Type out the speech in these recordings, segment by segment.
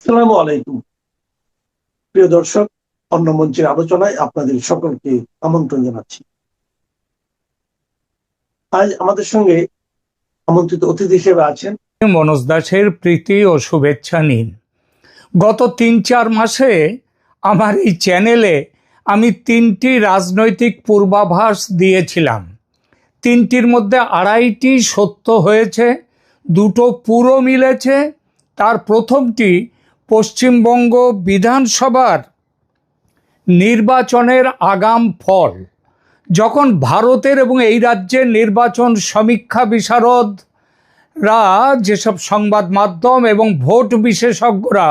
আসসালামু আলাইকুম। প্রিয় দর্শক, অন্য মঞ্চের আলোচনায় আপনাদের সকলকে আমন্ত্রণ জানাচ্ছি। আজ আমাদের সঙ্গে আমন্ত্রিত অতিথি হিসেবে আছেন মনোজ দাসের প্রীতি ও শুভেচ্ছা নিন। গত ৩-৪ মাসে আমার এই চ্যানেলে আমি ৩টি রাজনৈতিক পূর্বাভাস দিয়েছিলাম। ৩টির মধ্যে ২.৫টি সত্য হয়েছে, 2টো পুরো মিলেছে। তার প্রথমটি পশ্চিমবঙ্গ বিধানসভার নির্বাচনের আগাম ফল। যখন ভারতের এবং এই রাজ্যের নির্বাচন সমীক্ষা বিশারদরা, যেসব সংবাদ মাধ্যম এবং ভোট বিশেষজ্ঞরা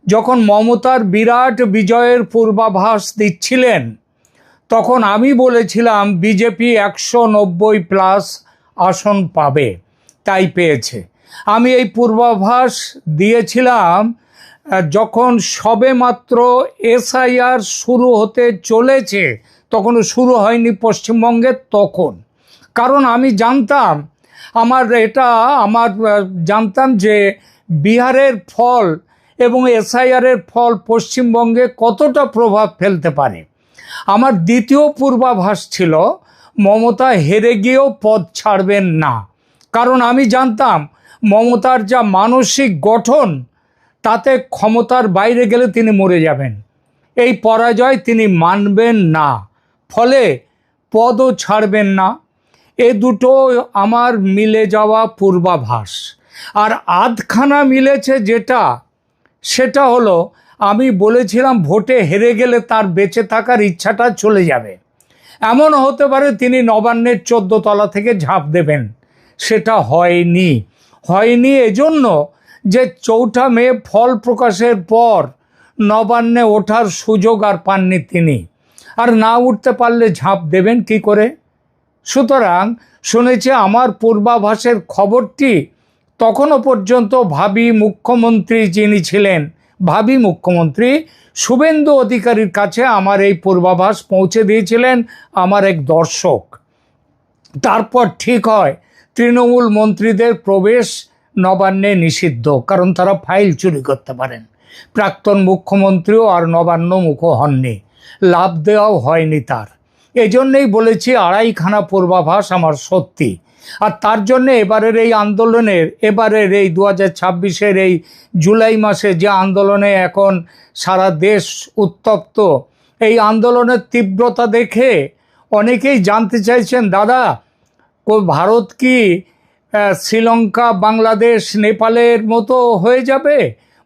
যখন মমতার বিরাট বিজয়ের পূর্বাভাস দিচ্ছিলেন, তখন আমি বলেছিলাম বিজেপি 190+ আসন পাবে, তাই পেয়েছে। আমি এই পূর্বাভাস দিয়েছিলাম যখন সবেমাত্র এসআইআর শুরু হতে চলেছে, তখনও শুরু হয়নি পশ্চিমবঙ্গে তখন। কারণ আমি জানতাম জানতাম যে বিহারের ফল এবং এসআইআরের ফল পশ্চিমবঙ্গে কতটা প্রভাব ফেলতে পারে। আমার দ্বিতীয় পূর্বাভাস ছিল মমতা হেরে গিয়েও পদ ছাড়বেন না, কারণ আমি জানতাম মমতার যা মানসিক গঠন, তাতে ক্ষমতার বাইরে গেলে তিনি মরে যাবেন। এই পরাজয় তিনি মানবেন না, ফলে পদও ছাড়বেন না। এ দুটো আমার মিলে যাওয়া পূর্বাভাস। আর আধখানা মিলেছে সেটা হলো, আমি বলেছিলাম ভোটে হেরে গেলে তার বেঁচে থাকার ইচ্ছাটা চলে যাবে। এমন হতে পারে তিনি নবান্নের 14 তলা থেকে ঝাঁপ দেবেন। সেটা হয়নি এজন্য যে 4 মে ফল প্রকাশের পর নবান্নে ওঠার সুযোগ আর পাননি তিনি। আর না উঠতে পারলে ঝাঁপ দেবেন কি করে? সুতরাং শুনেছি আমার পূর্বাভাসের খবরটি তখনও পর্যন্ত ভাবী মুখ্যমন্ত্রী যিনি ছিলেন, ভাবী মুখ্যমন্ত্রী শুভেন্দু অধিকারীর কাছে আমার এই পূর্বাভাস পৌঁছে দিয়েছিলেন আমার এক দর্শক। তারপর ঠিক হয় তৃণমূল মন্ত্রীদের প্রবেশ নবান্নে নিষিদ্ধ, কারণ তারা ফাইল চুরি করতে পারেন। প্রাক্তন মুখ্যমন্ত্রীও আর নবান্নমুখো হননি, লাভ দেওয়াও হয়নি তার। এই জন্যেই বলেছি 2.5খানা পূর্বাভাস আমার সত্যি। আর তার জন্যে এবারের এই 2026-এর এই জুলাই মাসে যে আন্দোলনে এখন সারা দেশ উত্তপ্ত, এই আন্দোলনের তীব্রতা দেখে অনেকেই জানতে চাইছেন, দাদা ভারত কি শ্রীলঙ্কা, বাংলাদেশ, নেপালের মতো হয়ে যাবে?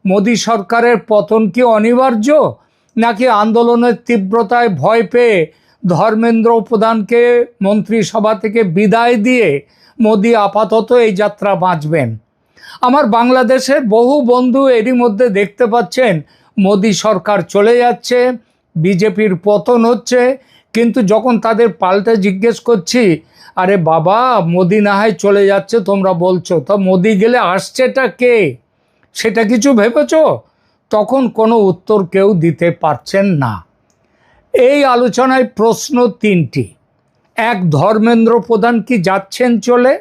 মোদী সরকারের পতন কি অনিবার্য? নাকি আন্দোলনের তীব্রতায় ভয় পেয়ে ধর্মেন্দ্র প্রধানকে মন্ত্রিসভা থেকে বিদায় দিয়ে মোদী আপাতত এই যাত্রা বাঁচবেন? আমার বাংলাদেশের বহু বন্ধু এরই মধ্যে দেখতে পাচ্ছেন মোদী সরকার চলে যাচ্ছে, বিজেপির পতন হচ্ছে, কিন্তু যখন তাদের পাল্টে জিজ্ঞেস করছি, আরে বাবা মোদী না হয় চলে যাচ্ছে তোমরা বলছো, তা মোদী গেলে আসছেটা কে, সেটা কিছু ভেবেছ? তখন কোনো উত্তর কেউ দিতে পারছেন না। এই আলোচনায় প্রশ্ন 3টি। 1, ধর্মেন্দ্র প্রধান কি যাচ্ছেন চলে?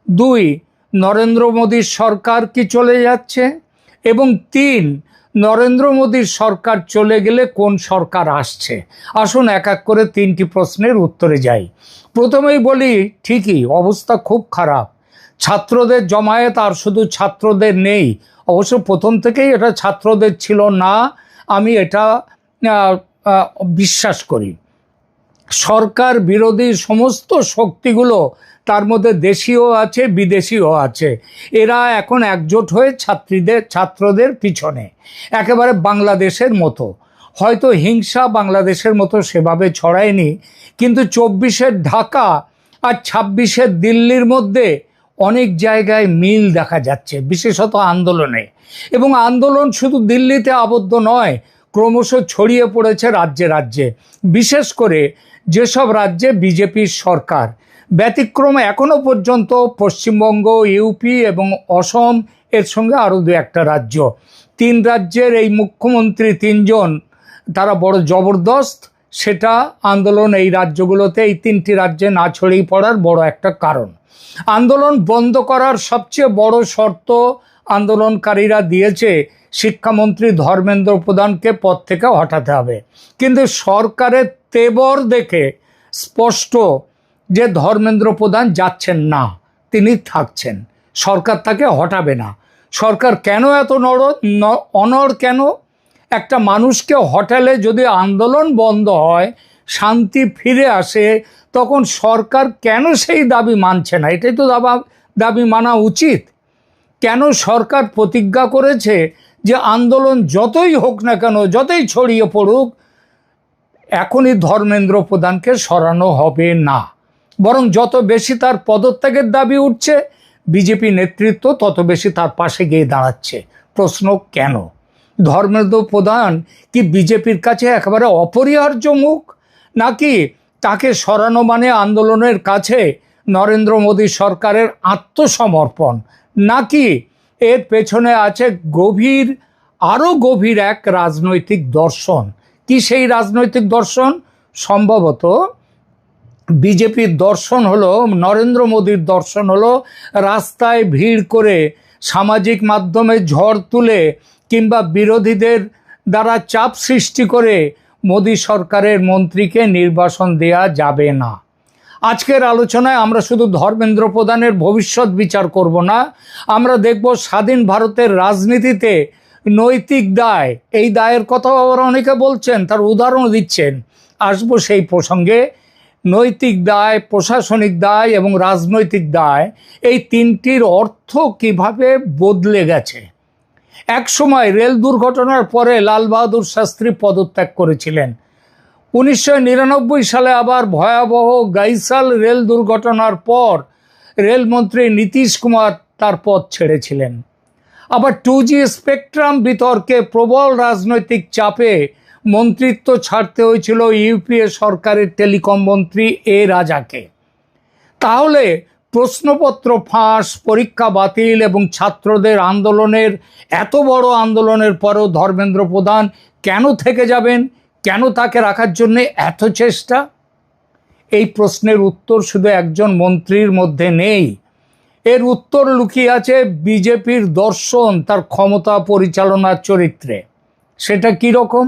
2, নরেন্দ্র মোদীর সরকার কি চলে যাচ্ছে? এবং 3, নরেন্দ্র মোদীর সরকার চলে গেলে কোন সরকার আসছে? আসুন এক এক করে 3টি প্রশ্নের উত্তরে যাই। প্রথমেই বলি, ঠিকই অবস্থা খুব খারাপ। ছাত্রদের জমায়েত আর শুধু ছাত্রদের নেই, অবশ্য প্রথম থেকেই এটা ছাত্রদের ছিল না, আমি এটা বিশ্বাস করি। সরকার বিরোধী সমস্ত শক্তিগুলো, তার মধ্যে দেশীয় আছে বিদেশিও আছে, এরা এখন একজোট হয়ে ছাত্রদের পিছনে, একেবারে বাংলাদেশের মতো। হয়তো হিংসা বাংলাদেশের মতো সেভাবে ছড়ায়নি, কিন্তু 24-এর ঢাকা আর 26-এর দিল্লির মধ্যে অনেক জায়গায় মিল দেখা যাচ্ছে, বিশেষত আন্দোলনে। এবং আন্দোলন শুধু দিল্লিতে আবদ্ধ নয়, ক্রমশ ছড়িয়ে পড়েছে রাজ্যে রাজ্যে, বিশেষ করে যেসব রাজ্যে বিজেপির সরকার। ব্যতিক্রম এখনো পর্যন্ত পশ্চিমবঙ্গ, ইউপি এবং অসম, এর সঙ্গে আরও 2-1টা রাজ্য। 3 রাজ্যের এই মুখ্যমন্ত্রী 3 জন, তারা বড় জবরদস্ত। সেটা আন্দোলন এই রাজ্যগুলোতে, এই 3টি রাজ্যে না ছড়িয়ে পড়ার বড় একটা কারণ। আন্দোলন বন্ধ করার সবচেয়ে বড় শর্ত আন্দোলনকারীরা দিয়েছে, শিক্ষামন্ত্রী ধর্মেন্দ্র প্রধানকে পদ থেকে হটাতে হবে। কিন্তু সরকারের তেবর দেখে স্পষ্ট যে ধর্মেন্দ্র প্রধান যাচ্ছেন না, তিনি থাকছেন, সরকার তাকে হটাবে না। সরকার কেন এত অনড় কেন? একটা মানুষকে হটালে যদি আন্দোলন বন্ধ হয়, শান্তি ফিরে আসে, তখন সরকার কেন সেই দাবি মানছে না? এটাই তো দাবি মানা উচিত। কেন সরকার প্রতিজ্ঞা করেছে যে আন্দোলন যতই হোক না কেন, যতই ছড়িয়ে পড়ুক, এখনই ধর্মেন্দ্র প্রধানকে সরানো হবে না, বরং যত বেশি তার পদত্যাগের দাবি উঠছে, বিজেপি নেতৃত্ব তত বেশি তার পাশে গিয়ে দাঁড়াচ্ছে। প্রশ্ন, কেন? ধর্মেন্দ্র প্রধান কি বিজেপির কাছে একেবারে অপরিহার্য মুখ, নাকি তাকে সরানো মানে আন্দোলনের কাছে নরেন্দ্র মোদী সরকারের আত্মসমর্পণ, নাকি এর পেছনে আছে আরো গভীর এক রাজনৈতিক দর্শন? কি সেই রাজনৈতিক দর্শন? সম্ভবত বিজেপির দর্শন হলো, নরেন্দ্র মোদীর দর্শন হলো, রাস্তায় ভিড় করে, সামাজিক মাধ্যমে ঝড় তুলে, কিংবা বিরোধীদের দ্বারা চাপ সৃষ্টি করে মোদী সরকারের মন্ত্রীকে নির্বাসন দেয়া যাবে না। আজকের আলোচনায় আমরা শুধু ধর্মেন্দ্র প্রধানের ভবিষ্যৎ বিচার করব না, আমরা দেখব স্বাধীন ভারতের রাজনীতিতে নৈতিক দায়, এই দায়ের কথাও আবার অনেকে বলছেন, তার উদাহরণ দিচ্ছেন। আসবো সেই প্রসঙ্গে। নৈতিক দায়, প্রশাসনিক দায় এবং রাজনৈতিক দায়, এই তিনটির অর্থ কিভাবে বদলে গেছে। এক সময় রেল দুর্ঘটনার পরে লাল বাহাদুর শাস্ত্রী পদত্যাগ করেছিলেন। 1999 সালে আবার ভয়াবহ গাইসাল রেল দুর্ঘটনার পর রেলমন্ত্রী নীতিশ কুমার তার পদ ছেড়েছিলেন। আবার 2G স্পেকট্রাম বিতর্কে প্রবল রাজনৈতিক চাপে মন্ত্রিত্ব ছাড়তে হয়েছিল ইউপিএ সরকারের টেলিকম মন্ত্রী এ রাজাকে। তাহলে প্রশ্নপত্র ফাঁস, পরীক্ষা বাতিল এবং ছাত্রদের আন্দোলনের, এত বড় আন্দোলনের পরেও ধর্মেন্দ্র প্রধান কেন থেকে যাবেন? কেন তাকে রাখার জন্য এত চেষ্টা? এই প্রশ্নের উত্তর শুধু একজন মন্ত্রীর মধ্যে নেই, এর উত্তর লুকিয়ে আছে বিজেপির দর্শন, তার ক্ষমতা পরিচালনার চরিত্রে। সেটা কি রকম?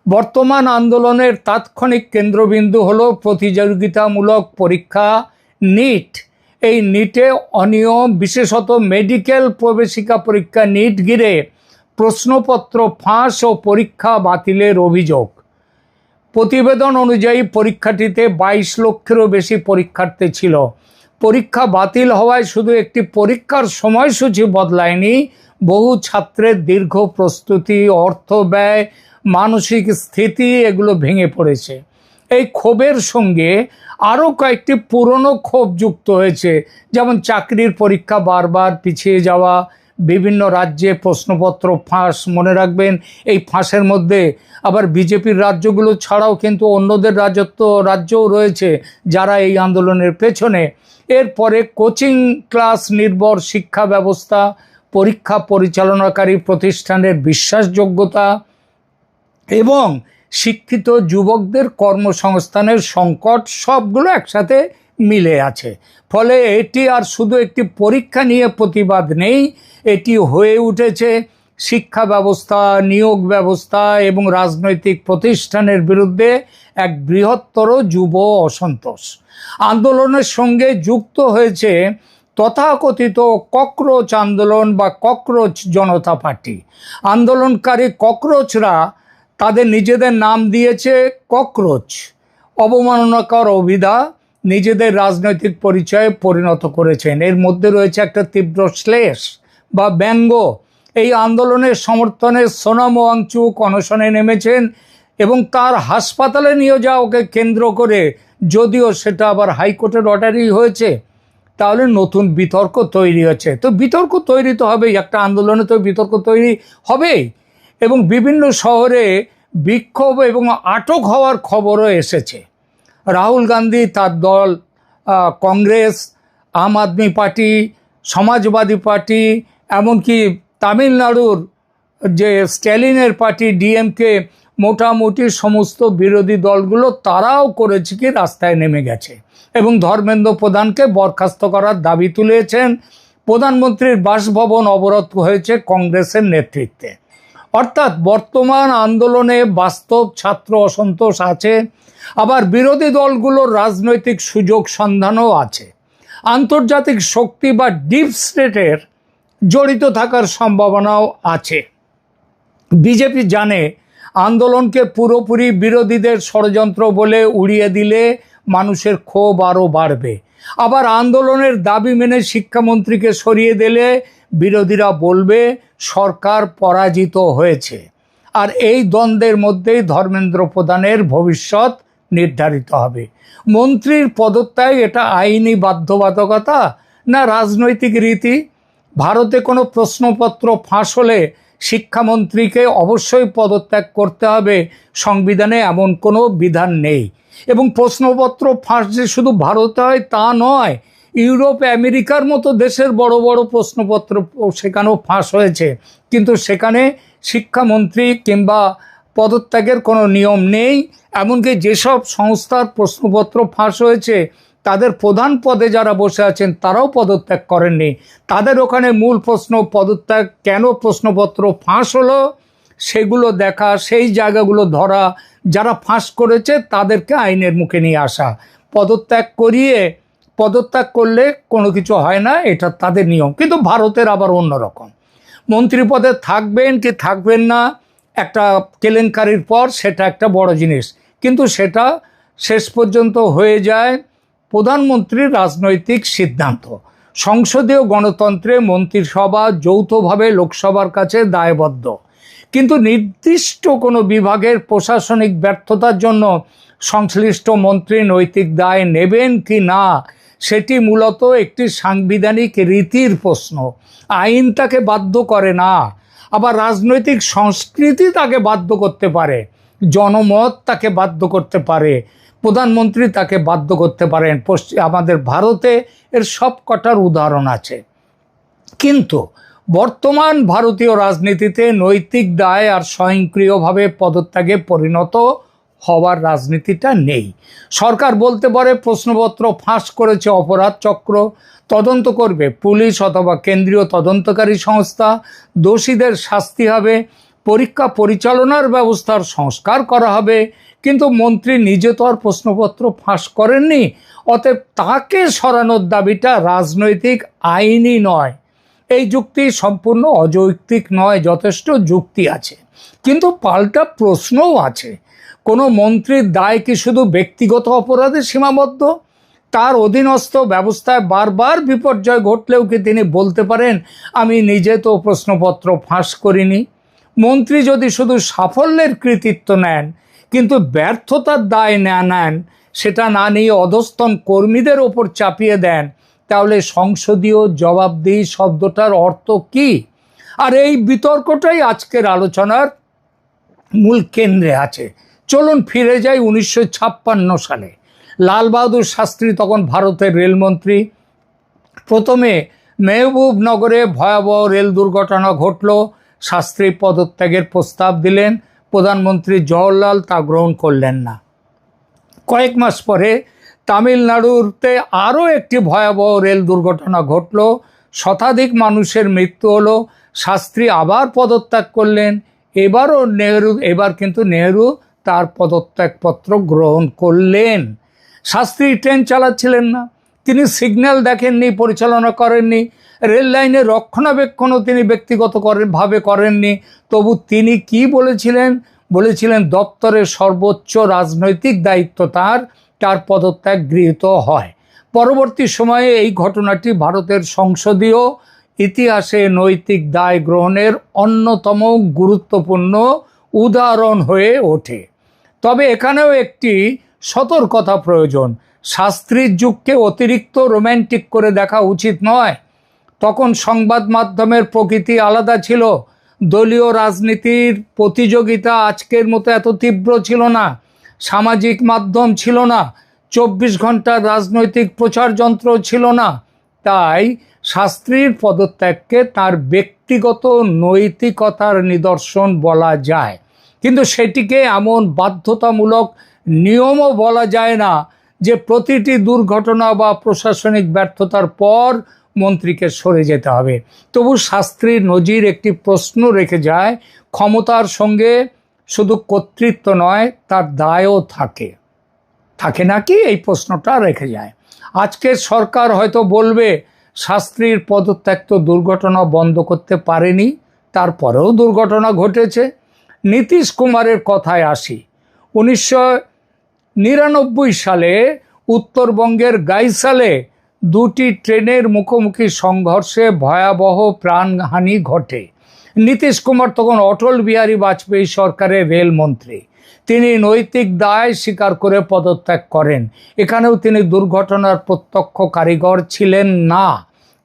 বর্তমান আন্দোলনের তাৎক্ষণিক কেন্দ্রবিন্দু হলো প্রতিযোগিতামূলক পরীক্ষা নিট। এই নিটে অনিয়ম, বিশেষত মেডিকেল প্রবেশিকা পরীক্ষা নিট ঘিরে প্রশ্নপত্র ফাঁস ও পরীক্ষা বাতিলের অভিযোগ। প্রতিবেদন অনুযায়ী পরীক্ষাটিতে 22 লক্ষেরও বেশি পরীক্ষার্থী ছিল। পরীক্ষা বাতিল হওয়ায় শুধু একটি পরীক্ষার সময়সূচি বদলায়নি, বহু ছাত্রের দীর্ঘ প্রস্তুতি, অর্থ ব্যয়, মানসিক স্থিতি এগুলো ভেঙে পড়েছে। এই ক্ষোভের সঙ্গে আরও কয়েকটি পুরনো ক্ষোভ যুক্ত হয়েছে, যেমন চাকরির পরীক্ষা বারবার পিছিয়ে যাওয়া, বিভিন্ন রাজ্যে প্রশ্নপত্র ফাঁস। মনে রাখবেন, এই ফাঁসের মধ্যে আবার বিজেপির রাজ্যগুলো ছাড়াও কিন্তু অন্যদের রাজ্যও রয়েছে যারা এই আন্দোলনের পেছনে। এরপরে কোচিং ক্লাস নির্ভর শিক্ষা ব্যবস্থা, পরীক্ষা পরিচালনাকারী প্রতিষ্ঠানের বিশ্বাসযোগ্যতা এবং শিক্ষিত যুবকদের কর্মসংস্থানের সংকট, সবগুলো একসাথে মিলে আছে। ফলে এটি আর শুধু একটি পরীক্ষা নিয়ে প্রতিবাদ নেই, এটি হয়ে উঠেছে শিক্ষা ব্যবস্থা, নিয়োগ ব্যবস্থা এবং রাজনৈতিক প্রতিষ্ঠানের বিরুদ্ধে এক বৃহত্তর যুব অসন্তোষ। আন্দোলনের সঙ্গে যুক্ত হয়েছে তথাকথিত ককরোচ আন্দোলন বা ককরোচ জনতা পার্টি। আন্দোলনকারী ককরোচরা তাদের নিজেদের নাম দিয়েছে ককরোচ। অবমাননাকর অভিধা নিজেদের রাজনৈতিক পরিচয়ে পরিণত করেছেন। এর মধ্যে রয়েছে একটা তীব্র শ্লেষ বা ব্যঙ্গ। এই আন্দোলনের সমর্থনে সোনাম ওয়াংচুক অনশনে নেমেছেন এবং তার হাসপাতালে নিয়ে যাওয়াকে কেন্দ্র করে, যদিও সেটা আবার হাইকোর্টের অর্ডারই হয়েছে, তাহলে নতুন বিতর্ক তৈরি হয়েছে। তো বিতর্ক তৈরি তো হবেই, একটা আন্দোলনে তো বিতর্ক তৈরি হবেই। এবং বিভিন্ন শহরে বিক্ষোভ এবং আটক হওয়ার খবরও এসেছে। রাহুল গান্ধী, তার দল কংগ্রেস, আম আদমি পার্টি, সমাজবাদী পার্টি, এমনকি তামিলনাড়ুর যে স্ট্যালিনের পার্টি ডিএমকে, মোটামুটি সমস্ত বিরোধী দলগুলো তারাও করেছে কি রাস্তায় নেমে গেছে এবং ধর্মেন্দ্র প্রধানকে বরখাস্ত করার দাবি তুলেছেন। প্রধানমন্ত্রীর বাসভবন অবরোধ হয়েছে কংগ্রেসের নেতৃত্বে। অর্থাৎ বর্তমান আন্দোলনে বাস্তব ছাত্র অসন্তোষ আছে, আবার বিরোধী দলগুলোর রাজনৈতিক সুযোগ সন্ধানও আছে। আন্তর্জাতিক শক্তি বা ডিপ স্টেটের জড়িত থাকার সম্ভাবনাও আছে। বিজেপি জানে আন্দোলনকে পুরোপুরি বিরোধীদের ষড়যন্ত্র বলে উড়িয়ে দিলে মানুষের ক্ষোভ আরও বাড়বে। আবার আন্দোলনের দাবি মেনে শিক্ষামন্ত্রীকে সরিয়ে দিলে বিরোধীরা বলবে সরকার পরাজিত হয়েছে। আর এই দ্বন্দ্বের মধ্যেই ধর্মেন্দ্র প্রধানের ভবিষ্যৎ নির্ধারিত হবে। মন্ত্রীর পদত্যাগ এটা আইনি বাধ্যবাধকতা না রাজনৈতিক রীতি? ভারতে কোনো প্রশ্নপত্র ফাঁস হলে শিক্ষামন্ত্রীকে অবশ্যই পদত্যাগ করতে হবে, সংবিধানে এমন কোনো বিধান নেই। এবং প্রশ্নপত্র ফাঁস যে শুধু ভারতে হয় তা নয়, ইউরোপ আমেরিকার মতো দেশের বড় বড় প্রশ্নপত্র সেখানেও ফাঁস হয়েছে, কিন্তু সেখানে শিক্ষামন্ত্রী কিংবা পদত্যাগের কোনো নিয়ম নেই। এমনকি যেসব সংস্থার প্রশ্নপত্র ফাঁস হয়েছে তাদের প্রধান পদে যারা বসে আছেন তারাও পদত্যাগ করেননি। তাদের ওখানে মূল প্রশ্ন পদত্যাগ কেন, প্রশ্নপত্র ফাঁস হলো সেগুলো দেখা, সেই জায়গাগুলো ধরা, যারা ফাঁস করেছে তাদেরকে আইনের মুখে নিয়ে আসা। পদত্যাগ করলে কোনো কিছু হয় না, এটা তাদের নিয়ম। কিন্তু ভারতের আবার অন্যরকম। মন্ত্রী পদে থাকবেন কি থাকবেন না একটা কেলেঙ্কারির পর সেটা একটা বড় জিনিস, কিন্তু সেটা শেষ পর্যন্ত হয়ে যায় প্রধানমন্ত্রীর রাজনৈতিক সিদ্ধান্ত। সংসদীয় গণতন্ত্রে মন্ত্রিসভা যৌথভাবে লোকসভার কাছে দায়বদ্ধ, কিন্তু নির্দিষ্ট কোনো বিভাগের প্রশাসনিক ব্যর্থতার জন্য সংশ্লিষ্ট মন্ত্রী নৈতিক দায় নেবেন কি না সেটি মূলত একটি সাংবিধানিক রীতির প্রশ্ন। আইন তাকে বাধ্য করে না, আবার রাজনৈতিক সংস্কৃতি তাকে বাধ্য করতে পারে, জনমত তাকে বাধ্য করতে পারে, প্রধানমন্ত্রী তাকে বাধ্য করতে পারেন। আমাদের ভারতে এর সব কটার উদাহরণ আছে। কিন্তু বর্তমান ভারতীয় রাজনীতিতে নৈতিক দায় আর স্বয়ংক্রিয়ভাবে পদত্যাগে পরিণত হওয়ার রাজনীতিটা নেই। সরকার বলতে পারে প্রশ্নপত্র ফাঁস করেছে অপরাধ চক্র, তদন্ত করবে পুলিশ অথবা কেন্দ্রীয় তদন্তকারী সংস্থা, দোষীদের শাস্তি হবে, পরীক্ষা পরিচালনার ব্যবস্থার সংস্কার করা হবে। কিন্তু মন্ত্রী নিজে তো আর প্রশ্নপত্র ফাঁস করেননি, অতএব তাকে সরানোর দাবিটা রাজনৈতিক, আইনি নয়। এই যুক্তি সম্পূর্ণ অযৌক্তিক নয়, যথেষ্ট যুক্তি আছে। কিন্তু পাল্টা প্রশ্নও আছে, কোনো মন্ত্রীর দায় কি শুধু ব্যক্তিগত অপরাধে সীমাবদ্ধ? তার অধীনস্থ ব্যবস্থায় বারবার বিপর্যয় ঘটলেও কি তিনি বলতে পারেন আমি নিজে তো প্রশ্নপত্র ফাঁস করিনি? মন্ত্রী যদি শুধু সাফল্যের কৃতিত্ব নেন কিন্তু ব্যর্থতার দায় না নেন, সেটা না নিয়ে অধস্তন কর্মীদের ওপর চাপিয়ে দেন, তাহলে সংসদীয় জবাবদিহি শব্দটার অর্থ কি? আর এই বিতর্কটাই আজকের আলোচনার মূল কেন্দ্রে আছে। চলুন ফিরে যাই 1956 সালে। লাল বাহাদুর শাস্ত্রী তখন ভারতের রেলমন্ত্রী। প্রথমে মেহবুবনগরে ভয়াবহ রেল দুর্ঘটনা ঘটল। শাস্ত্রী পদত্যাগের প্রস্তাব দিলেন, প্রধানমন্ত্রী জওহরলাল তা গ্রহণ করলেন না। কয়েক মাস পরে তামিলনাড়ুতে আরও একটি ভয়াবহ রেল দুর্ঘটনা ঘটল, শতাধিক মানুষের মৃত্যু হলো। শাস্ত্রী আবার পদত্যাগ করলেন। এবার কিন্তু নেহেরু তার পদত্যাগপত্র গ্রহণ করলেন। শাস্ত্রী ট্রেন চালাচ্ছিলেন না, তিনি সিগন্যাল দেখেননি, পরিচালনা করেননি, রেল লাইনের রক্ষণাবেক্ষণও তিনি ব্যক্তিগতভাবে করেননি। তবু তিনি কি বলেছিলেন দপ্তরের সর্বোচ্চ রাজনৈতিক দায়িত্ব তার পদত্যাগ গৃহীত হয়। পরবর্তী সময়ে এই ঘটনাটি ভারতের সংসদীয় ইতিহাসে নৈতিক দায় গ্রহণের অন্যতম গুরুত্বপূর্ণ উদাহরণ হয়ে ওঠে। তবে এখানেও একটি সতর্কতা প্রয়োজন। শাস্ত্রীর যুগকে অতিরিক্ত রোম্যান্টিক করে দেখা উচিত নয়। তখন সংবাদ মাধ্যমের প্রকৃতি আলাদা ছিল, দলীয় রাজনীতির প্রতিযোগিতা আজকের মতো এত তীব্র ছিল না, সামাজিক মাধ্যম ছিল না, 24 ঘন্টার রাজনৈতিক প্রচার যন্ত্র ছিল না। তাই শাস্ত্রীর পদত্যাগকে তার ব্যক্তিগত নৈতিকতার নিদর্শন বলা যায়, কিন্তু সেটিকে এমন বাধ্যতামূলক নিয়মও বলা যায় না যে প্রতিটি দুর্ঘটনা বা প্রশাসনিক ব্যর্থতার পর মন্ত্রীকে সরে যেতে হবে। তবু শাস্ত্রীর নজির একটি প্রশ্ন রেখে যায়, ক্ষমতার সঙ্গে শুধু কর্তৃত্ব নয়, তার দায়ও থাকে নাকি, এই প্রশ্নটা রেখে যায়। আজকের সরকার হয়তো বলবে শাস্ত্রীর পদত্যাগ তো দুর্ঘটনা বন্ধ করতে পারেনি, তারপরেও দুর্ঘটনা ঘটেছে। নীতিশ কুমারের কথায় আসি। 1999 সালে উত্তরবঙ্গের গাইসালে দুটি ট্রেনের মুখোমুখি সংঘর্ষে ভয়াবহ প্রাণহানি ঘটে। নীতিশ কুমার তখন অটল বিহারী বাজপেয়ী সরকারের রেলমন্ত্রী। তিনি নৈতিক দায় স্বীকার করে পদত্যাগ করেন। এখানেও তিনি দুর্ঘটনার প্রত্যক্ষ কারিগর ছিলেন না,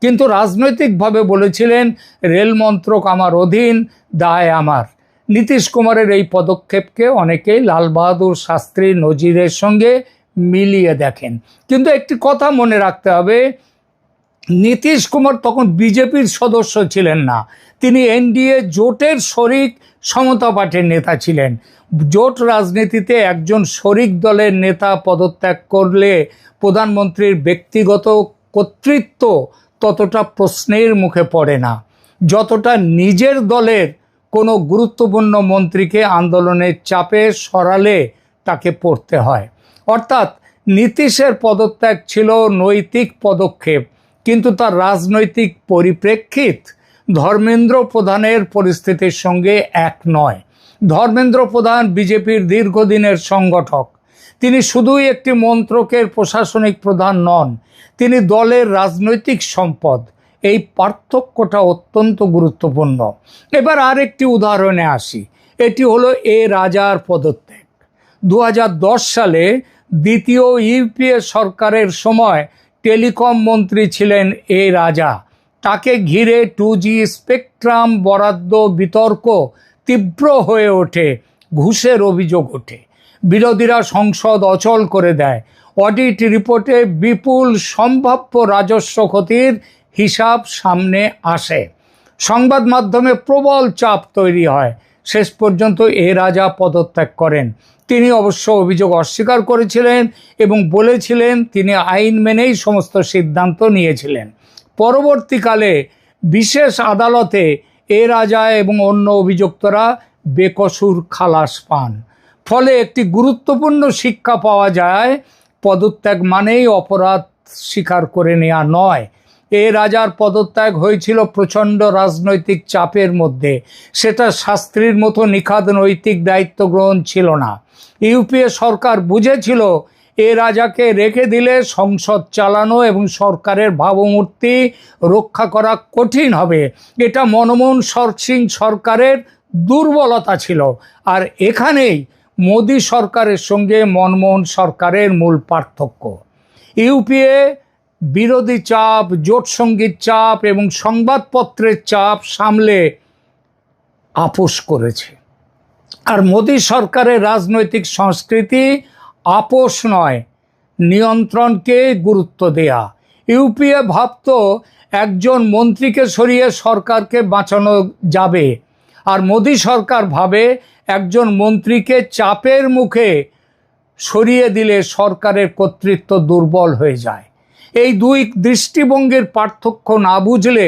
কিন্তু রাজনৈতিকভাবে বলেছিলেন রেল মন্ত্রক আমার অধীন, দায় আমার। নীতিশ কুমারের এই পদক্ষেপকে অনেকেই লাল বাহাদুর শাস্ত্রীর নজিরের সঙ্গে মিলিয়ে দেখেন। কিন্তু একটি কথা মনে রাখতে হবে, নীতিশ কুমার তখন বিজেপির সদস্য ছিলেন না, তিনি এনডিএ জোটের শরিক সমতা পার্টির নেতা ছিলেন। জোট রাজনীতিতে একজন শরিক দলের নেতা পদত্যাগ করলে প্রধানমন্ত্রীর ব্যক্তিগত কর্তৃত্ব ততটা প্রশ্নের মুখে পড়ে না, যতটা নিজের দলের কোনো গুরুত্বপূর্ণ মন্ত্রীকে আন্দোলনের চাপে সরালে তাকে পড়তে হয়। অর্থাৎ নীতিশের পদত্যাগ ছিল নৈতিক পদক্ষেপ, কিন্তু তার রাজনৈতিক পরিপ্রেক্ষিত ধর্মেন্দ্র প্রধানের পরিস্থিতির সঙ্গে এক নয়। ধর্মেন্দ্র প্রধান বিজেপির দীর্ঘদিনের সংগঠক। তিনি শুধুই একটি মন্ত্রকের প্রশাসনিক প্রধান নন, তিনি দলের রাজনৈতিক সম্পদ। এই পার্থক্যটা অত্যন্ত গুরুত্বপূর্ণ। এবার আরেকটি উদাহরণে আসি, এটি হলো এ রাজার পদত্যাগ। 2010 সালে দ্বিতীয় ইউপিএ সরকারের সময় টেলিকম মন্ত্রী ছিলেন এ রাজা। তাকে ঘিরে 2G স্পেকট্রাম বরাদ্দ বিতর্ক তীব্র হয়ে ওঠে, ঘুষের অভিযোগ ওঠে, বিরোধীরা সংসদ অচল করে দেয়। অডিট রিপোর্টে বিপুল সম্ভাব্য রাজস্ব ক্ষতির হিসাব সামনে আসে। সংবাদ মাধ্যমে প্রবল চাপ তৈরি হয়। শেষ পর্যন্ত এ রাজা পদত্যাগ করেন। তিনি অবশ্য অভিযোগ অস্বীকার করেছিলেন এবং বলেছিলেন তিনি আইন মেনেই সমস্ত সিদ্ধান্ত নিয়েছিলেন। পরবর্তীকালে বিশেষ আদালতে এ রাজা এবং অন্য অভিযুক্তরা বেকসুর খালাস পান। ফলে একটি গুরুত্বপূর্ণ শিক্ষা পাওয়া যায়, পদত্যাগ মানেই অপরাধ স্বীকার করে নেওয়া নয়। এ রাজার পদত্যাগ হয়েছিল প্রচণ্ড রাজনৈতিক চাপের মধ্যে, সেটা শাস্ত্রীর মতো নিখাদ নৈতিক দায়িত্ব গ্রহণ ছিল না। ইউপিএ সরকার বুঝেছিল এ রাজাকে রেখে দিলে সংসদ চালানো এবং সরকারের ভাবমূর্তি রক্ষা করা কঠিন হবে। এটা মনমোহন সিং সরকারের দুর্বলতা ছিল। আর এখানেই মোদী সরকারের সঙ্গে মনমোহন সরকারের মূল পার্থক্য। ইউপিএ বিরোধী চাপ, জোট সঙ্গীর চাপ এবং সংবাদপত্রের চাপ সামলে আপোষ করেছে। আর মোদী সরকারের রাজনৈতিক সংস্কৃতি আপোষ নয়, নিয়ন্ত্রণকে গুরুত্ব দেয়া। ইউপিএ ভাবত একজন মন্ত্রীকে সরিয়ে সরকারকে বাঁচানো যাবে, আর মোদী সরকার ভাবে একজন মন্ত্রীকে চাপের মুখে সরিয়ে দিলে সরকারের কর্তৃত্ব দুর্বল হয়ে যায়। এই দুই দৃষ্টিভঙ্গির পার্থক্য না বুঝলে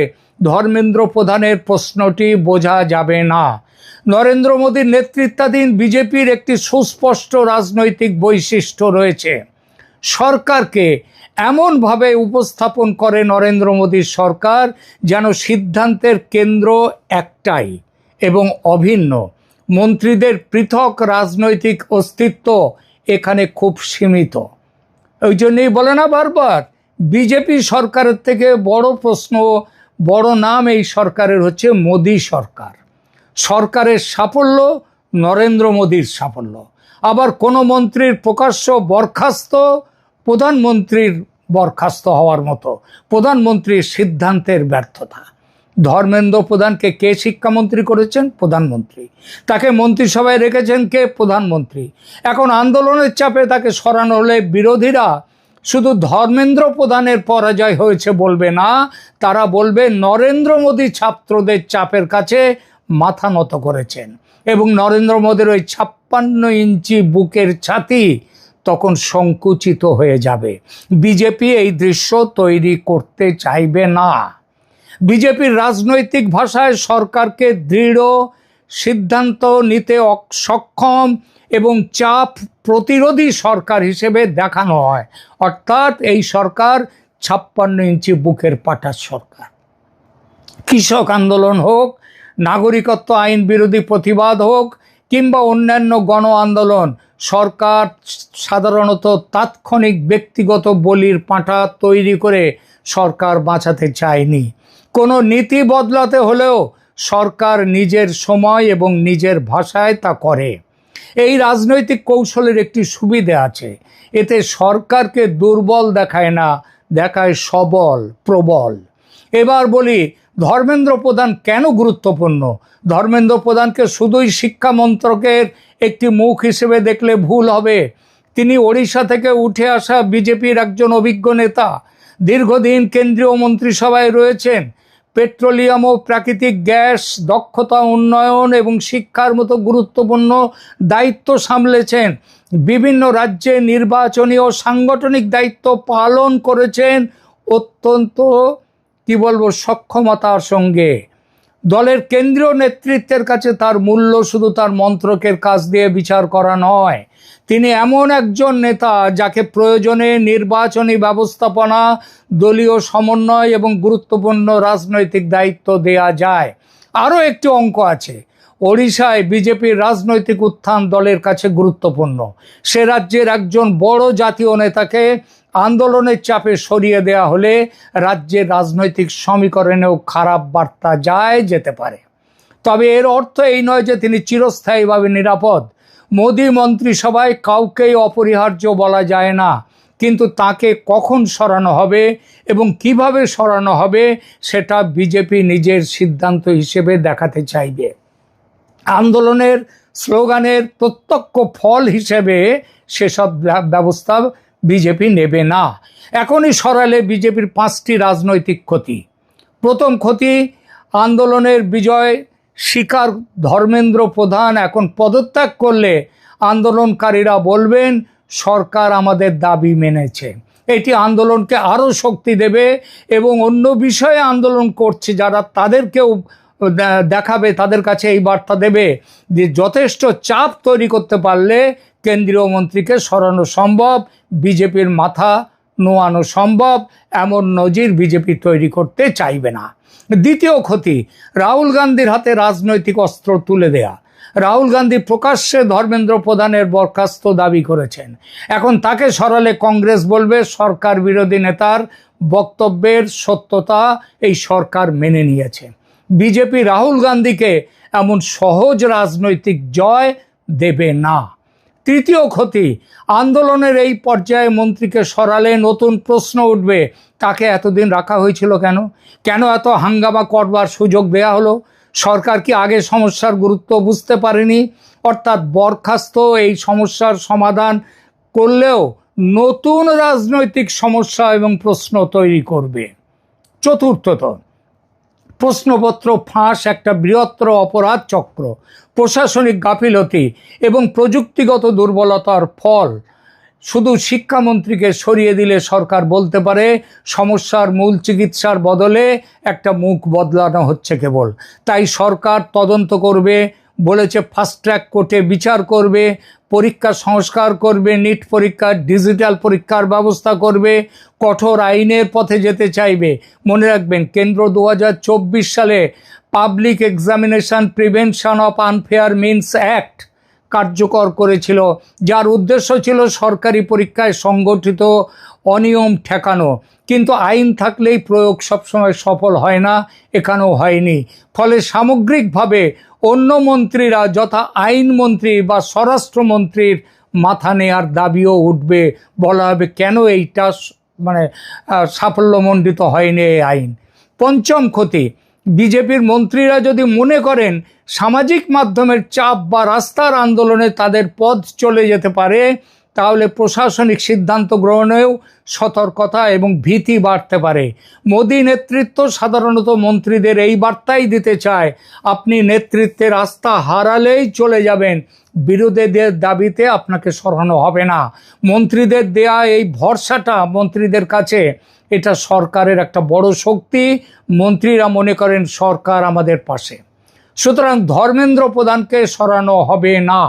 ধর্মেন্দ্র প্রধানের প্রশ্নটি বোঝা যাবে না। নরেন্দ্র মোদীর নেতৃত্বাধীন বিজেপির একটি সুস্পষ্ট রাজনৈতিক বৈশিষ্ট্য রয়েছে। সরকারকে এমনভাবে উপস্থাপন করে নরেন্দ্র মোদীর সরকার যেন সিদ্ধান্তের কেন্দ্র একটাই এবং অভিন্ন। মন্ত্রীদের পৃথক রাজনৈতিক অস্তিত্ব এখানে খুব সীমিত। ওই জন্যই বলে না বারবার, বিজেপি সরকারের থেকে বড় প্রশ্ন, বড় নাম এই সরকারের হচ্ছে মোদী সরকার। সরকারের সাফল্য নরেন্দ্র মোদীর সাফল্য। আবার কোনো মন্ত্রীর প্রকাশ্য বরখাস্ত প্রধানমন্ত্রীর বরখাস্ত হওয়ার মতো, প্রধানমন্ত্রীর সিদ্ধান্তের ব্যর্থতা। ধর্মেন্দ্র প্রধানকে কে শিক্ষামন্ত্রী করেছেন? প্রধানমন্ত্রী। তাকে মন্ত্রিসভায় রেখেছেন কে? প্রধানমন্ত্রী। এখন আন্দোলনের চাপে তাকে সরানো হলে বিরোধীরা শুধু ধর্মেন্দ্র প্রধানের পরাজয় হয়েছে বলবে না, তারা বলবে নরেন্দ্র মোদী ছাত্রদের চাপের কাছে মাথা নত করেছেন এবং নরেন্দ্র মোদীর ওই 56 ইঞ্চি বুকের ছাতি তখন সংকুচিত হয়ে যাবে। বিজেপি এই দৃশ্য তৈরি করতে চাইবে না। বিজেপির রাজনৈতিক ভাষায় সরকারকে দৃঢ় সিদ্ধান্ত নিতে সক্ষম এবং চাপ প্রতিরোধী সরকার হিসেবে দেখানো হয়। অর্থাৎ এই সরকার 56 ইঞ্চি বুকের পাটার সরকার। কৃষক আন্দোলন হোক, নাগরিকত্ব আইন বিরোধী প্রতিবাদ হোক কিংবা অন্যান্য গণ আন্দোলন, সরকার সাধারণত তাৎক্ষণিক ব্যক্তিগত বলির পাঁঠা তৈরি করে সরকার বাঁচাতে চায়নি। কোনো নীতি বদলাতে হলেও সরকার নিজের সময় এবং নিজের ভাষায় তা করে। এই রাজনৈতিক কৌশলের একটি সুবিধে আছে, এতে সরকারকে দুর্বল দেখায় না, দেখায় সবল, প্রবল। এবার বলি ধর্মেন্দ্র প্রধান কেন গুরুত্বপূর্ণ। ধর্মেন্দ্র প্রধানকে শুধুই শিক্ষা মন্ত্রকের একটি মুখ হিসেবে দেখলে ভুল হবে। তিনি ওড়িশা থেকে উঠে আসা বিজেপির একজন অভিজ্ঞ নেতা, দীর্ঘদিন কেন্দ্রীয় মন্ত্রিসভায় রয়েছেন, পেট্রোলিয়াম ও প্রাকৃতিক গ্যাস, দক্ষতা উন্নয়ন এবং শিক্ষার মতো গুরুত্বপূর্ণ দায়িত্ব সামলেছেন। বিভিন্ন রাজ্যে নির্বাচনী ও সাংগঠনিক দায়িত্ব পালন করেছেন অত্যন্ত সক্ষমতার সঙ্গে। দলের কেন্দ্রীয় নেতৃত্বের কাছে তার মূল্য শুধু তার মন্ত্রকের কাজ দিয়ে বিচার করা নয়। তিনি এমন একজন নেতা যাকে প্রয়োজনে নির্বাচনী ব্যবস্থাপনা, দলীয় সমন্বয় এবং গুরুত্বপূর্ণ রাজনৈতিক দায়িত্ব দেয়া যায়। আরও একটি অঙ্ক আছে, ওড়িশায় বিজেপির রাজনৈতিক উত্থান দলের কাছে গুরুত্বপূর্ণ। সে রাজ্যের একজন বড় জাতীয় নেতাকে আন্দোলনের চাপে সরিয়ে দেয়া হলে রাজ্যের রাজনৈতিক সমীকরণেও খারাপ বার্তা যেতে পারে। তবে এর অর্থ এই নয় যে তিনি চিরস্থায়ীভাবে নিরাপদ। মোদি মন্ত্রিসভায় কাউকেই অপরিহার্য বলা যায় না, কিন্তু তাকে কখন সরানো হবে এবং কিভাবে সরানো হবে সেটা বিজেপি নিজের সিদ্ধান্ত হিসেবে দেখাতে চাইবে। আন্দোলনের স্লোগানের প্রত্যক্ষ ফল হিসেবে সেসব ব্যবস্থা বিজেপি নেবে না। এখনই সরালে বিজেপির 5টি রাজনৈতিক ক্ষতি। প্রথম ক্ষতি, আন্দোলনের বিজয় স্বীকার ধর্মেন্দ্র প্রধান এখন পদত্যাগ করলে আন্দোলনকারীরা বলবেন সরকার আমাদের দাবি মেনেছে। এটি আন্দোলনকে আরও শক্তি দেবে এবং অন্য বিষয়ে আন্দোলন করছে যারা তাদেরকেও দেখাবে, তাদের কাছে এই বার্তা দেবে যে যথেষ্ট চাপ তৈরি করতে পারলে কেন্দ্রীয় মন্ত্রীকে সরানো সম্ভব, বিজেপির মাথা নোয়ানো সম্ভব। এমন নজির বিজেপি তৈরি করতে চাইবে না। দ্বিতীয় ক্ষতি, রাহুল গান্ধীর হাতে রাজনৈতিক অস্ত্র তুলে দেয়া। রাহুল গান্ধী প্রকাশ্যে ধর্মেন্দ্র প্রধানের বরখাস্ত দাবি করেছেন। এখন তাকে সরালে কংগ্রেস বলবে সরকার বিরোধী নেতার বক্তব্যের সত্যতা এই সরকার মেনে নিয়েছে। বিজেপি রাহুল গান্ধীকে এমন সহজ রাজনৈতিক জয় দেবে না। তৃতীয় ক্ষতি, আন্দোলনের এই পর্যায়ে মন্ত্রীকে সরালে নতুন প্রশ্ন উঠবে, তাকে এতদিন রাখা হয়েছিল কেন? কেন এত হাঙ্গামা করবার সুযোগ দেয়া হলো? সরকার কি আগে সমস্যার গুরুত্ব বুঝতে পারেনি? অর্থাৎ বরখাস্ত এই সমস্যার সমাধান করলেও নতুন রাজনৈতিক সমস্যা এবং প্রশ্ন তৈরি করবে। চতুর্থত, প্রশ্নপত্র ফাঁস একটা বৃহত্তর অপরাধ চক্র, প্রশাসনিক গাফিলতি এবং প্রযুক্তিগত দুর্বলতার ফল। শুধু শিক্ষামন্ত্রীকে সরিয়ে দিলে সরকার বলতে পারে সমস্যার মূল চিকিৎসার বদলে একটা মুখ বদলানো হচ্ছে কেবল। তাই সরকার তদন্ত করবে, বলেছে ফাস্ট ট্র্যাক কোর্টে বিচার করবে, পরীক্ষা সংস্কার করবে, নিট পরীক্ষার ডিজিটাল পরীক্ষার ব্যবস্থা করবে, কঠোর আইনের পথে যেতে চাইবে। মনে রাখবেন, কেন্দ্র 2024 সালে public examination prevention of unfair means act কার্যকর করেছিল, যার উদ্দেশ্য ছিল সরকারি পরীক্ষায় সংগঠিত অনিয়ম ঠেকানো। কিন্তু আইন থাকলেই প্রয়োগ সবসময় সফল হয় না, এখানেও হয়নি। ফলে সামগ্রিকভাবে অন্য মন্ত্রীরা যথা আইনমন্ত্রী বা স্বরাষ্ট্রমন্ত্রীর মাথা নেয়ার দাবিও উঠবে। বলা হবে কেন এইটা সাফল্যমণ্ডিত হয়নি এই আইন। পঞ্চম ক্ষতি, বিজেপির মন্ত্রীরা যদি মনে করেন সামাজিক মাধ্যমের চাপ বা রাস্তার আন্দোলনে তাদের পদ চলে যেতে পারে, তাহলে প্রশাসনিক সিদ্ধান্ত গ্রহণেও সতর্কতা এবং ভীতি বাড়তে পারে। মোদী নেতৃত্ব সাধারণত মন্ত্রীদের এই বার্তাই দিতে চায়, আপনি নেতৃত্বের আস্থা হারালেই চলে যাবেন, বিরোধীদের দাবিতে আপনাকে সরানো হবে না। মন্ত্রীদের দেয়া এই ভরসাটা মন্ত্রীদের কাছে এটা সরকারের একটা বড় শক্তি। মন্ত্রীরা মনে করেন সরকার আমাদের পাশে। সুতরাং ধর্মেন্দ্র প্রধানকে সরানো হবে না,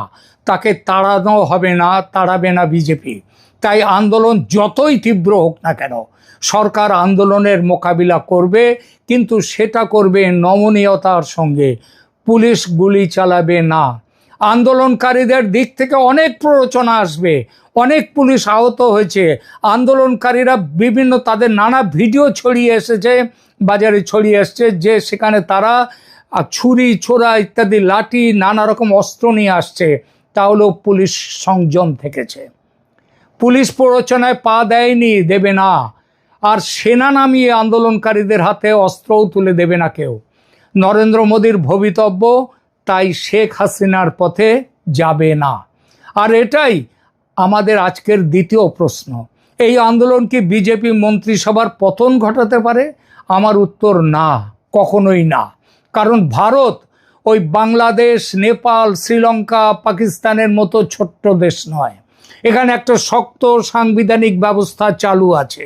তাকে তাড়ানো হবে না, তাড়াবে না বিজেপি। তাই আন্দোলন যতই তীব্র হোক না কেন সরকার আন্দোলনের মোকাবিলা করবে, কিন্তু সেটা করবে নমনীয়তার সঙ্গে। পুলিশ গুলি চালাবে না। আন্দোলনকারীদের দিক থেকে অনেক প্ররোচনা আসবে। অনেক পুলিশ আহত হয়েছে। আন্দোলনকারীরা বিভিন্ন তাদের নানা ভিডিও ছড়িয়ে এসেছে, বাজারে ছড়িয়ে এসছে, যে সেখানে তারা ছুরি ছোরা ইত্যাদি লাঠি নানা রকম অস্ত্র নিয়ে আসছে। তাহলেও পুলিশ সংযম থেকেছে। পুলিশ প্ররোচনায় পা দেয়নি, দেবে না। আর সেনা নামিয়ে আন্দোলনকারীদের হাতে অস্ত্রও তুলে দেবে না কেউ। নরেন্দ্র মোদীর ভবিতব্য তাই শেখ হাসিনার পথে যাবে না। আর এটাই আমাদের আজকের দ্বিতীয় প্রশ্ন, এই আন্দোলন কি বিজেপি মন্ত্রিসভার পতন ঘটাতে পারে? আমার উত্তর না, কখনোই না। কারণ ভারত ওই বাংলাদেশ, নেপাল, শ্রীলঙ্কা, পাকিস্তানের মতো ছোট্ট দেশ নয়। এখানে একটা শক্ত সাংবিধানিক ব্যবস্থা চালু আছে।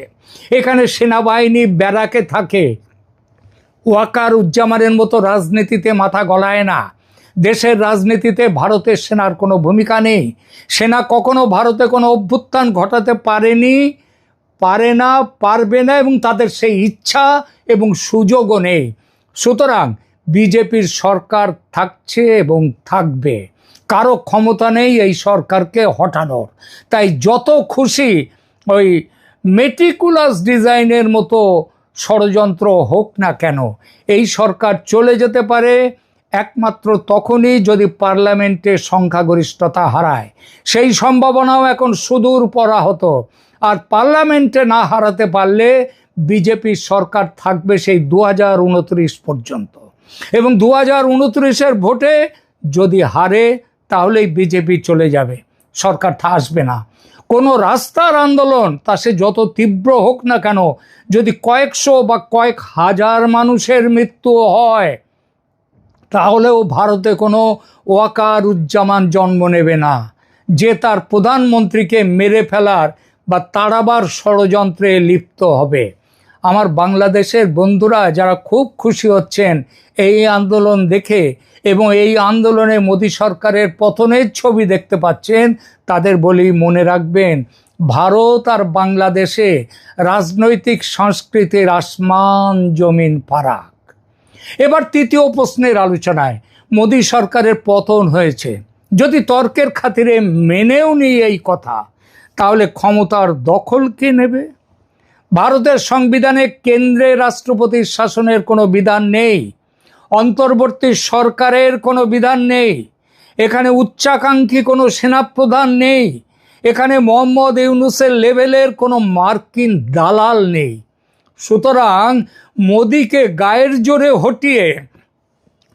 এখানে সেনাবাহিনী ব্যারাকে থাকে। ওয়াকার উজ্জামানের মতো রাজনীতিতে মাথা গলায় না। দেশের রাজনীতিতে ভারতের সেনার কোনো ভূমিকা নেই। সেনা কখনো ভারতে কোনো অভ্যুত্থান ঘটাতে পারেনি, পারে না, পারবে না, এবং তাদের সেই ইচ্ছা এবং সুযোগও নেই। সুতরাং বিজেপির সরকার থাকছে এবং থাকবে। কারো ক্ষমতা নেই এই সরকারকে হটানোর। তাই যত খুশি ওই মেটিকুলাস ডিজাইনের মতো ষড়যন্ত্র হোক না কেন, এই সরকার চলে যেতে পারে একমাত্র তখনই যদি পার্লামেন্টে সংখ্যাগরিষ্ঠতা হারায়। সেই সম্ভাবনাও এখন সুদূর পরাহত। আর পার্লামেন্টে না হারাতে পারলে বিজেপির সরকার থাকবে সেই 2029 পর্যন্ত। এবং 2029-এর ভোটে যদি হারে তাহলেই বিজেপি চলে যাবে, সরকার আসবে না। কোনো রাস্তার আন্দোলন তা সে যত তীব্র হোক না কেন, যদি কয়েকশো বা কয়েক হাজার মানুষের মৃত্যু হয়, তাহলেও ভারতে কোনো ওয়াকার উজ্জামান জন্ম নেবে না, যে তার প্রধানমন্ত্রীকে মেরে ফেলার বা তাড়াবার ষড়যন্ত্রে লিপ্ত হবে। আমার বাংলাদেশের বন্ধুরা যারা খুব খুশি হচ্ছেন এই আন্দোলন দেখে এবং এই আন্দোলনে মোদী সরকারের পতনের ছবি দেখতে পাচ্ছেন, তাদের বলি মনে রাখবেন, ভারত আর বাংলাদেশে রাজনৈতিক সংস্কৃতির আসমান জমিন ফারাক। এবার তৃতীয় প্রশ্নের আলোচনায়, মোদী সরকারের পতন হয়েছে, যদি তর্কের খাতিরে মেনেও নিই এই কথা, তাহলে ক্ষমতার দখল কে নেবে? ভারতের সংবিধানে কেন্দ্রে রাষ্ট্রপতির শাসনের কোনো বিধান নেই, অন্তর্বর্তী সরকারের কোনো বিধান নেই, এখানে উচ্চাকাঙ্ক্ষী কোনো সেনাপ্রধান নেই, এখানে মোহাম্মদ ইউনূসের লেভেলের কোনো মার্কিন দালাল নেই। সুতরাং মোদিকে গায়ের জোরে হটিয়ে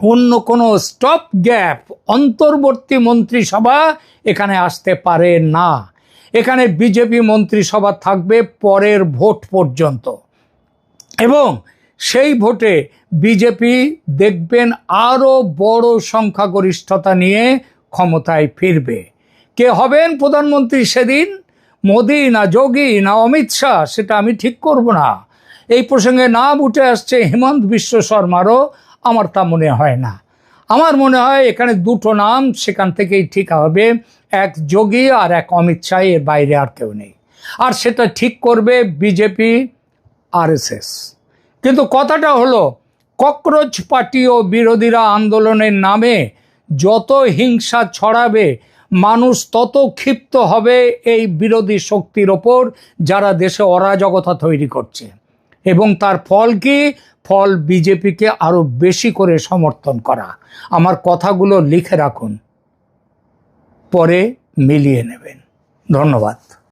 অন্য কোনো স্টপ গ্যাপ অন্তর্বর্তী মন্ত্রিসভা এখানে আসতে পারে না। এখানে বিজেপি মন্ত্রিসভা থাকবে পরের ভোট পর্যন্ত, এবং সেই ভোটে বিজেপি দেখবেন আরও বড় সংখ্যাগরিষ্ঠতা নিয়ে ক্ষমতায় ফিরবে। কে হবেন প্রধানমন্ত্রী সেদিন, মোদি না যোগী না অমিত শাহ, সেটা আমি ঠিক করব না। এই প্রসঙ্গে নাম উঠে আসছে হেমন্ত বিশ্ব শর্মারও, আমার তা মনে হয় না। আমার মনে হয় এখানে দুটো নাম সেখান থেকেই ঠিক হবে, এক যোগী আর এক অমিত শাহ, এর বাইরে আর কেউ নেই। আর সেটা ঠিক করবে বিজেপি, আরএসএস। কিন্তু কথাটা হলো, ককরোচ পার্টি ও বিরোধীরা আন্দোলনের নামে যত হিংসা ছড়াবে, মানুষ তত ক্ষিপ্ত হবে এই বিরোধী শক্তির ওপর যারা দেশে অরাজকতা তৈরি করছে। এবং তার ফল কি? ফল বিজেপিকে আরো বেশি করে সমর্থন করা। আমার কথাগুলো লিখে রাখুন, পরে মিলিয়ে নেবেন। ধন্যবাদ।